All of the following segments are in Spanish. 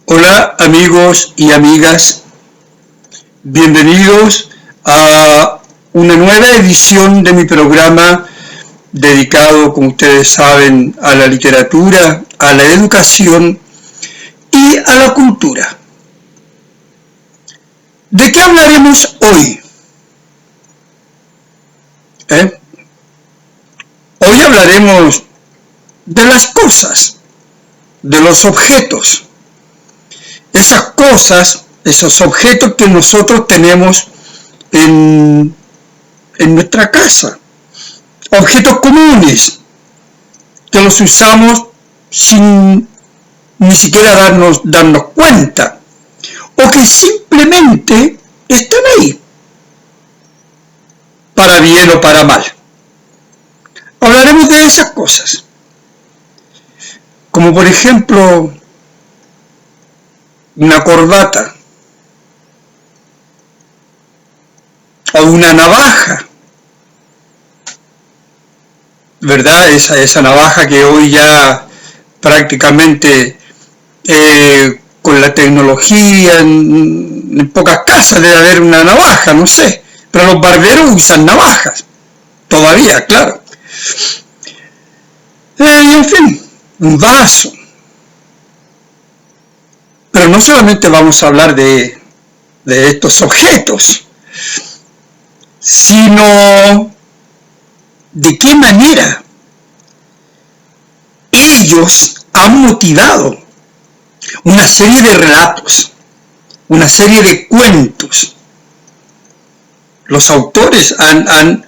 Hola amigos y amigas, bienvenidos a una nueva edición de mi programa dedicado, como ustedes saben, a la literatura, a la educación y a la cultura. ¿De qué hablaremos hoy? Hoy hablaremos de las cosas, de los objetos. Esas cosas, esos objetos que nosotros tenemos en nuestra casa. Objetos comunes, que los usamos sin ni siquiera darnos cuenta, o que simplemente están ahí, para bien o para mal. Hablaremos de esas cosas, como por ejemplo una corbata, o una navaja, ¿verdad? Esa navaja que hoy ya prácticamente con la tecnología en pocas casas debe haber una navaja, no sé, pero los barberos usan navajas, todavía, claro. En fin, un vaso. Pero no solamente vamos a hablar de estos objetos, sino de qué manera ellos han motivado una serie de relatos, una serie de cuentos. Los autores han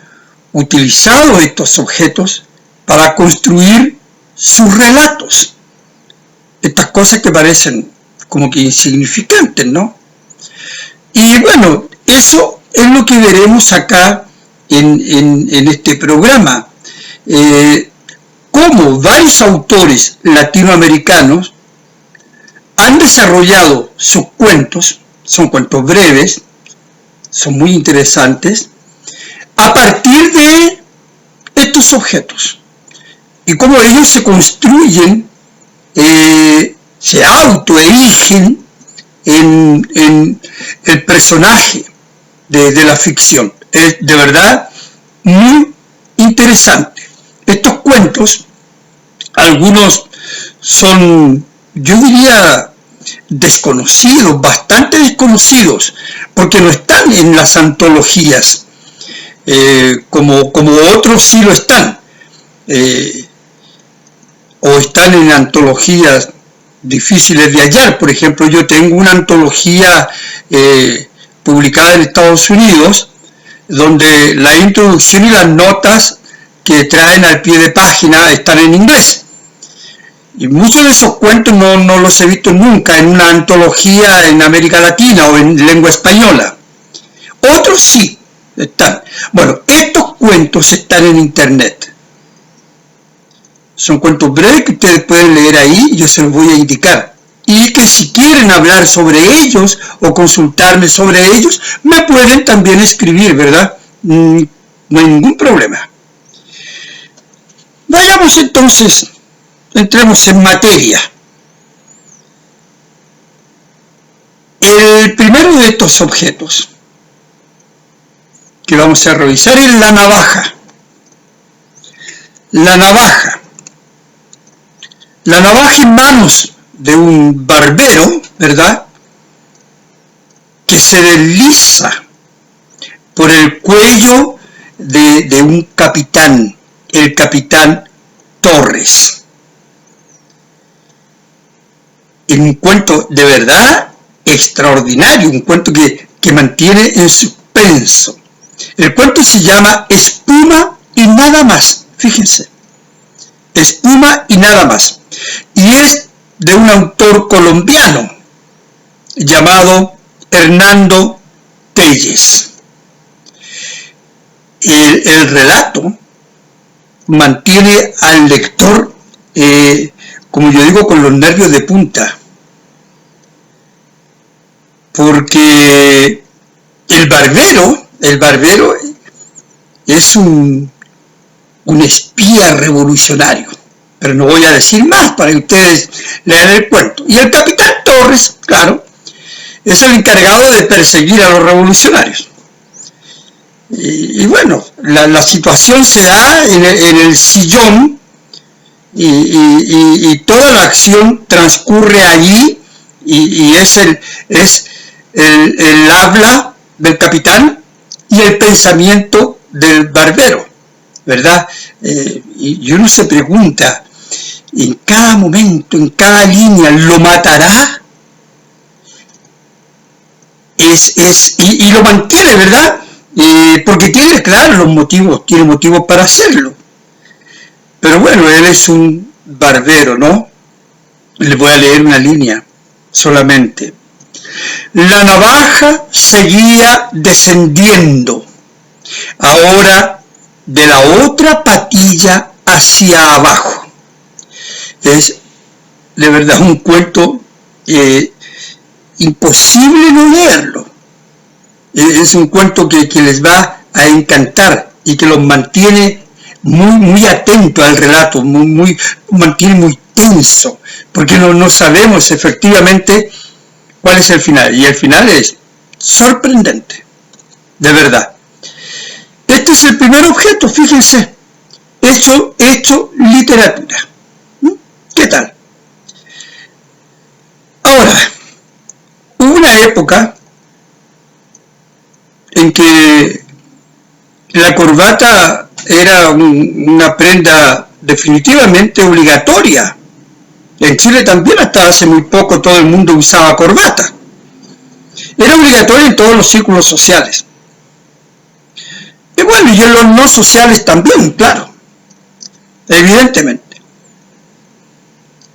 utilizado estos objetos para construir sus relatos. Estas cosas que parecen como que insignificantes, ¿no? Y bueno, eso es lo que veremos acá en este programa. Cómo varios autores latinoamericanos han desarrollado sus cuentos, son cuentos breves, son muy interesantes, a partir de estos objetos. Y cómo ellos se construyen, se autoerigen en el personaje de la ficción. Es de verdad muy interesante. Estos cuentos, algunos son, yo diría, desconocidos, bastante desconocidos, porque no están en las antologías, como otros sí lo están, o están en antologías difíciles de hallar. Por ejemplo, yo tengo una antología publicada en Estados Unidos, donde la introducción y las notas que traen al pie de página están en inglés. Y muchos de esos cuentos no los he visto nunca en una antología en América Latina o en lengua española. Otros sí están. Bueno, estos cuentos están en internet. Son cuentos breves que ustedes pueden leer ahí, yo se los voy a indicar. Y que si quieren hablar sobre ellos o consultarme sobre ellos, me pueden también escribir, ¿verdad? No hay ningún problema. Vayamos entonces, entremos en materia. El primero de estos objetos que vamos a revisar es la navaja. La navaja. La navaja en manos de un barbero, ¿verdad?, que se desliza por el cuello de un capitán, el capitán Torres. En un cuento de verdad extraordinario, un cuento que mantiene en suspenso. El cuento se llama Espuma y nada más, fíjense. Espuma y nada más. Y es de un autor colombiano llamado Hernando Telles. El relato mantiene al lector, como yo digo, con los nervios de punta, porque el barbero es un espía revolucionario, pero no voy a decir más para que ustedes lean el cuento. Y el capitán Torres Torres, claro, es el encargado de perseguir a los revolucionarios. Y bueno, la situación se da en el sillón y toda la acción transcurre allí y es el habla del capitán y el pensamiento del barbero, ¿verdad? Y uno se pregunta, en cada momento, en cada línea, ¿lo matará? Y lo mantiene, ¿verdad? Porque tiene, claro, los motivos, tiene motivos para hacerlo. Pero bueno, él es un barbero, ¿no? Le voy a leer una línea solamente. La navaja seguía descendiendo, ahora de la otra patilla hacia abajo. Es de verdad un cuento imposible no leerlo. Es un cuento que les va a encantar y que los mantiene muy atento al relato, mantiene muy tenso, porque no sabemos efectivamente cuál es el final, y el final es sorprendente, de verdad. Este es el primer objeto, fíjense, hecho literatura. ¿Qué tal? Ahora, hubo una época en que la corbata era una prenda definitivamente obligatoria. En Chile también hasta hace muy poco todo el mundo usaba corbata. Era obligatoria en todos los círculos sociales. Y bueno, y en los no sociales también, claro. Evidentemente.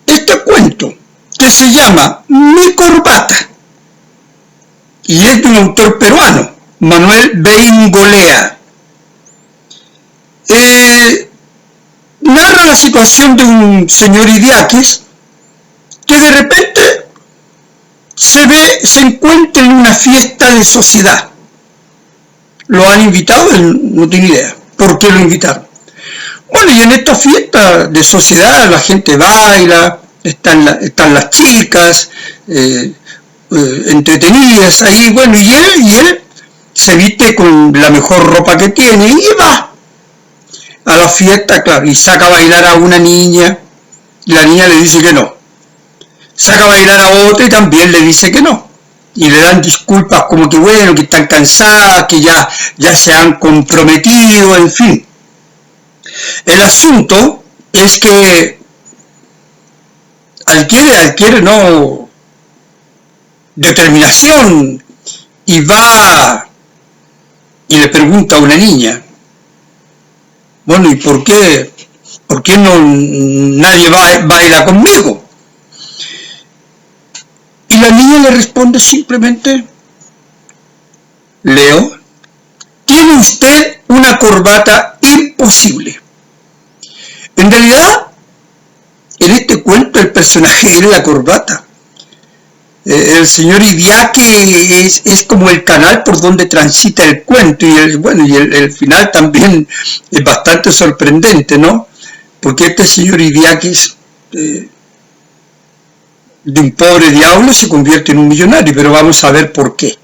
Este cuento, que se llama Mi corbata, y es de un autor peruano, Manuel Beingolea, narra la situación de un señor Idiáquez que de repente se encuentra en una fiesta de sociedad. Lo han invitado, él no tiene idea por qué lo invitaron. Bueno, y en esta fiesta de sociedad la gente baila, están las chicas entretenidas ahí, bueno, y él se viste con la mejor ropa que tiene y va a la fiesta, claro, y saca a bailar a una niña, y la niña le dice que no. Saca a bailar a otra y también le dice que no. Y le dan disculpas como que bueno, que están cansadas, que ya se han comprometido, en fin. El asunto es que adquiere no determinación y va y le pregunta a una niña, bueno, ¿y por qué no nadie baila conmigo? Y la niña le responde simplemente, Leo, tiene usted una corbata imposible. En realidad, en este cuento el personaje es la corbata. El señor Idiáquez es como el canal por donde transita el cuento, y el final también es bastante sorprendente, ¿no? Porque este señor Idiáquez de un pobre diablo se convierte en un millonario, pero vamos a ver por qué.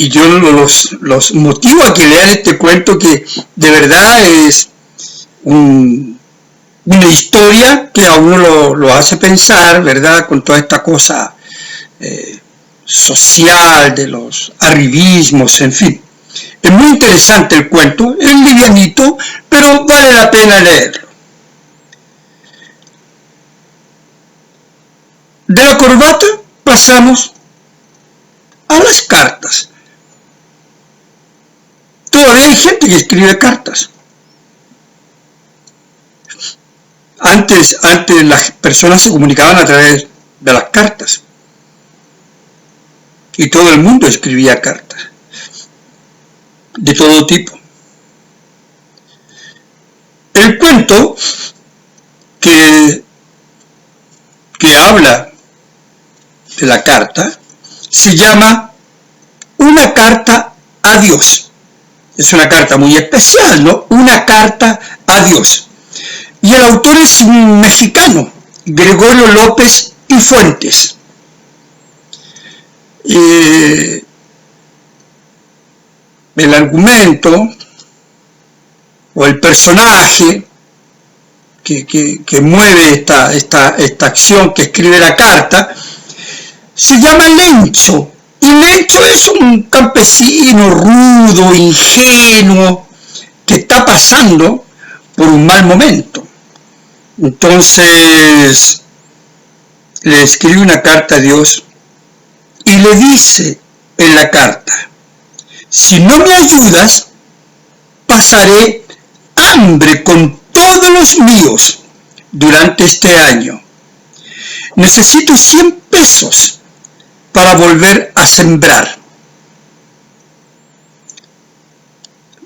Y yo los motivo a que lean este cuento, que de verdad es una historia que a uno lo hace pensar, ¿verdad? Con toda esta cosa social, de los arribismos, en fin. Es muy interesante el cuento, es livianito, pero vale la pena leerlo. De la corbata pasamos a las cartas. Todavía hay gente que escribe cartas. Antes las personas se comunicaban a través de las cartas. Y todo el mundo escribía cartas. De todo tipo. El cuento que habla de la carta se llama Una carta a Dios. Es una carta muy especial, ¿no? Una carta a Dios. Y el autor es un mexicano, Gregorio López y Fuentes. El argumento o el personaje que mueve esta acción, que escribe la carta, se llama Lencho. Y Lencho es un campesino rudo, ingenuo, que está pasando por un mal momento. Entonces le escribe una carta a Dios y le dice en la carta: si no me ayudas, pasaré hambre con todos los míos durante este año. Necesito 100 pesos para volver a sembrar.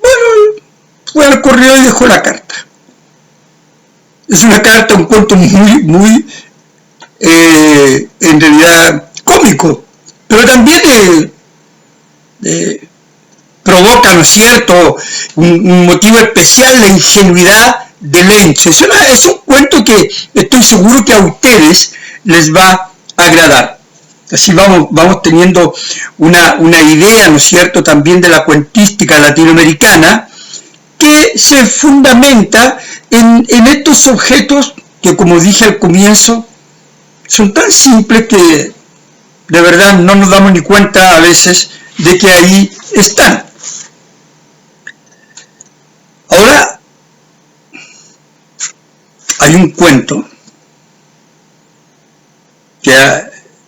Bueno, fue al correo y dejó la carta. Es una carta, un cuento muy en realidad cómico, pero también provoca, ¿no es cierto?, un motivo especial, la ingenuidad de Lencho. Es un cuento que estoy seguro que a ustedes les va a agradar. Así vamos teniendo una idea, ¿no es cierto?, también de la cuentística latinoamericana, que se fundamenta en estos objetos que, como dije al comienzo, son tan simples que de verdad no nos damos ni cuenta a veces de que ahí están. Ahora, hay un cuento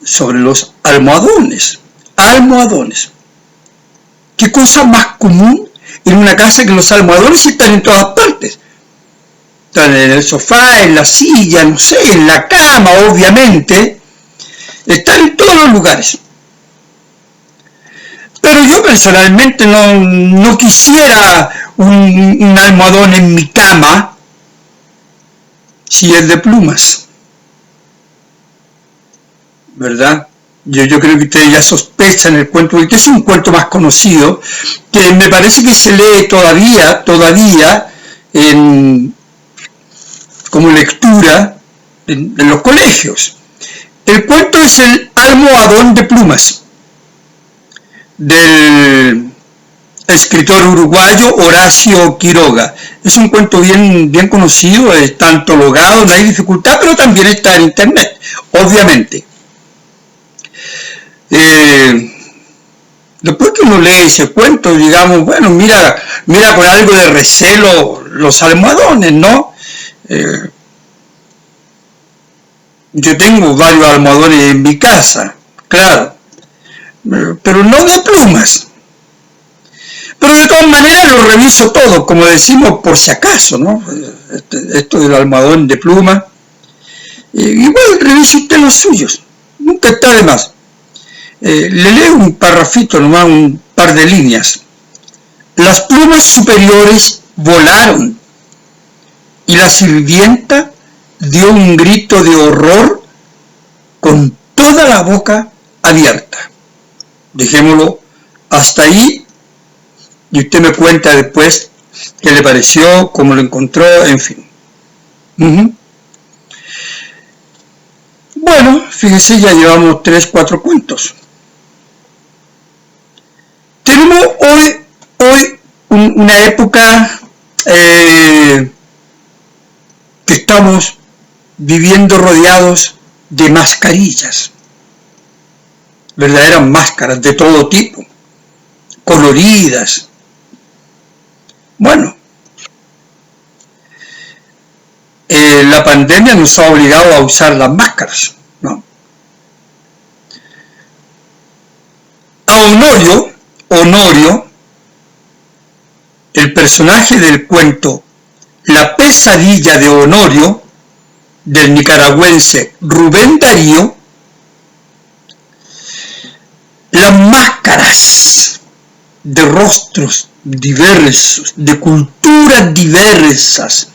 sobre los almohadones. Almohadones. ¿Qué cosa más común en una casa que los almohadones están en todas partes? Están en el sofá, en la silla, no sé, en la cama, obviamente. Están en todos los lugares. Pero yo personalmente no quisiera un almohadón en mi cama si es de plumas, ¿verdad? Yo creo que ustedes ya sospechan el cuento, porque es un cuento más conocido, que me parece que se lee todavía como lectura en los colegios. El cuento es el almohadón de plumas, del escritor uruguayo Horacio Quiroga. Es un cuento bien conocido, está antologado, no hay dificultad, pero también está en internet, obviamente. Después que uno lee ese cuento, digamos, bueno, mira con algo de recelo los almohadones, ¿no? Yo tengo varios almohadones en mi casa, claro, pero no de plumas. Pero de todas maneras lo reviso todo, como decimos, por si acaso, ¿no? Esto del almohadón de pluma. Igual revise usted los suyos, nunca está de más. Le leo un parrafito nomás, un par de líneas. Las plumas superiores volaron y la sirvienta dio un grito de horror con toda la boca abierta. Dejémoslo hasta ahí y usted me cuenta después qué le pareció, cómo lo encontró, en fin. Bueno, fíjese, ya llevamos 3-4 cuentos. Tenemos hoy una época que estamos viviendo rodeados de mascarillas, verdaderas máscaras de todo tipo, coloridas. Bueno, la pandemia nos ha obligado a usar las máscaras, ¿no? A Honorio, el personaje del cuento La pesadilla de Honorio, del nicaragüense Rubén Darío, las máscaras de rostros diversos, de culturas diversas,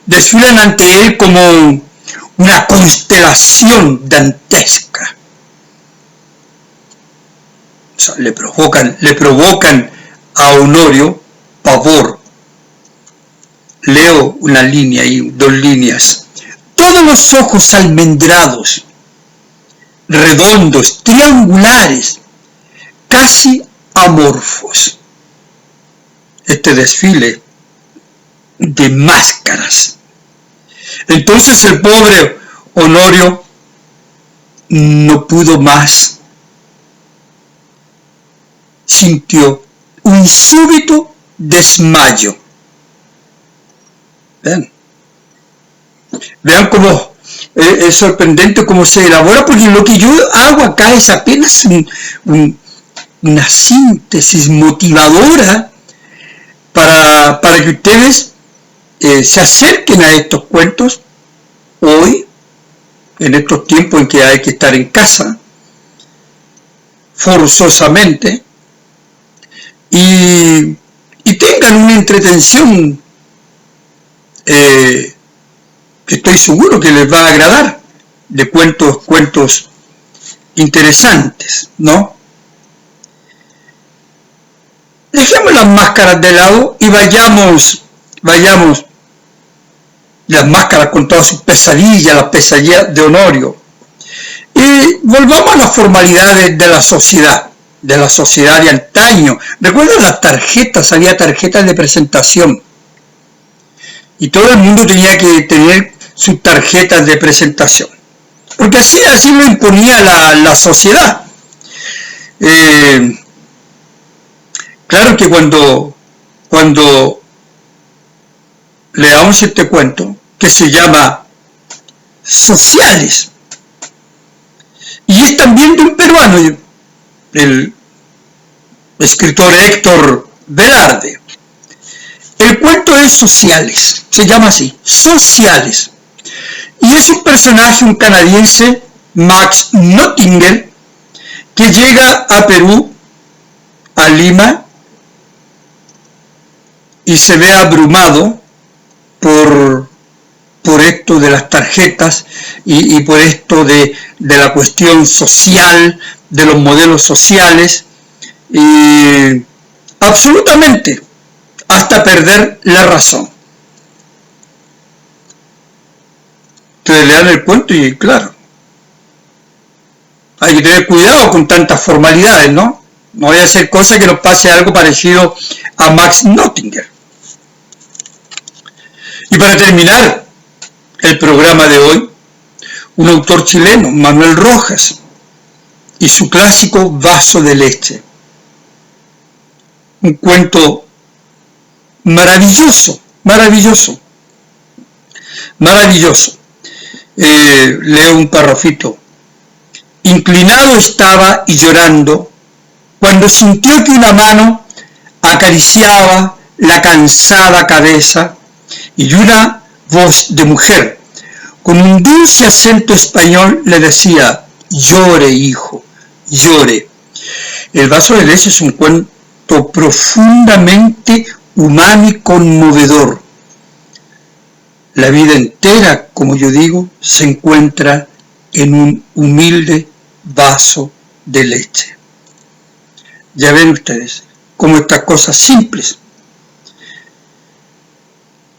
desfilan ante él como una constelación dantesca. O sea, le provocan a Honorio pavor. Leo una línea y 2 líneas. todos los ojos almendrados, redondos, triangulares, casi amorfos. Este desfile de máscaras. Entonces el pobre Honorio no pudo más. Sintió un súbito desmayo. Vean cómo es sorprendente cómo se elabora, porque lo que yo hago acá es apenas una síntesis motivadora para que ustedes se acerquen a estos cuentos hoy, en estos tiempos en que hay que estar en casa, forzosamente, y tengan una entretención que estoy seguro que les va a agradar, de cuentos interesantes, ¿no? Dejemos las máscaras de lado y vayamos las máscaras con todas sus pesadillas, las pesadillas de Honorio, y volvamos a las formalidades de la sociedad de antaño. ¿Recuerdan las tarjetas? Había tarjetas de presentación y todo el mundo tenía que tener sus tarjetas de presentación, porque así lo imponía la sociedad. Claro que cuando leamos este cuento, que se llama Sociales, y es también de un peruano, el escritor Héctor Velarde. El cuento es Sociales, se llama así, Sociales, y es un personaje, un canadiense, Max Nottinger, que llega a Perú, a Lima, y se ve abrumado por esto de las tarjetas y por esto de la cuestión social, de los modelos sociales, y absolutamente hasta perder la razón. Ustedes lean el cuento y claro, hay que tener cuidado con tantas formalidades, ¿no? No vaya a ser cosa que nos pase algo parecido a Max Nottinger. Y para terminar el programa de hoy, un autor chileno, Manuel Rojas, y su clásico Vaso de leche. Un cuento maravilloso. Leo un parrafito. Inclinado estaba y llorando cuando sintió que una mano acariciaba la cansada cabeza y una voz de mujer con un dulce acento español le decía: llore, hijo, llore. El vaso de leche es un cuento profundamente humano y conmovedor. La vida entera, como yo digo, se encuentra en un humilde vaso de leche. Ya ven ustedes cómo estas cosas simples,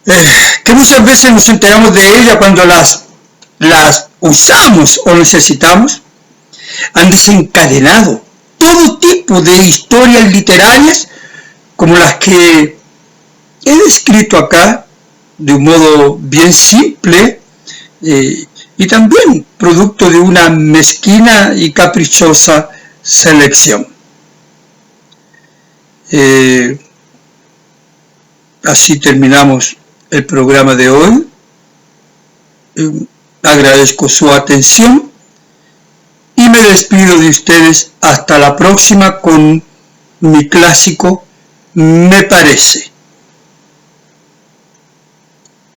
que muchas veces nos enteramos de ellas cuando las usamos o necesitamos, han desencadenado todo tipo de historias literarias como las que he descrito acá de un modo bien simple y también producto de una mezquina y caprichosa selección. Así terminamos el programa de hoy. Agradezco su atención y me despido de ustedes hasta la próxima con mi clásico Me parece.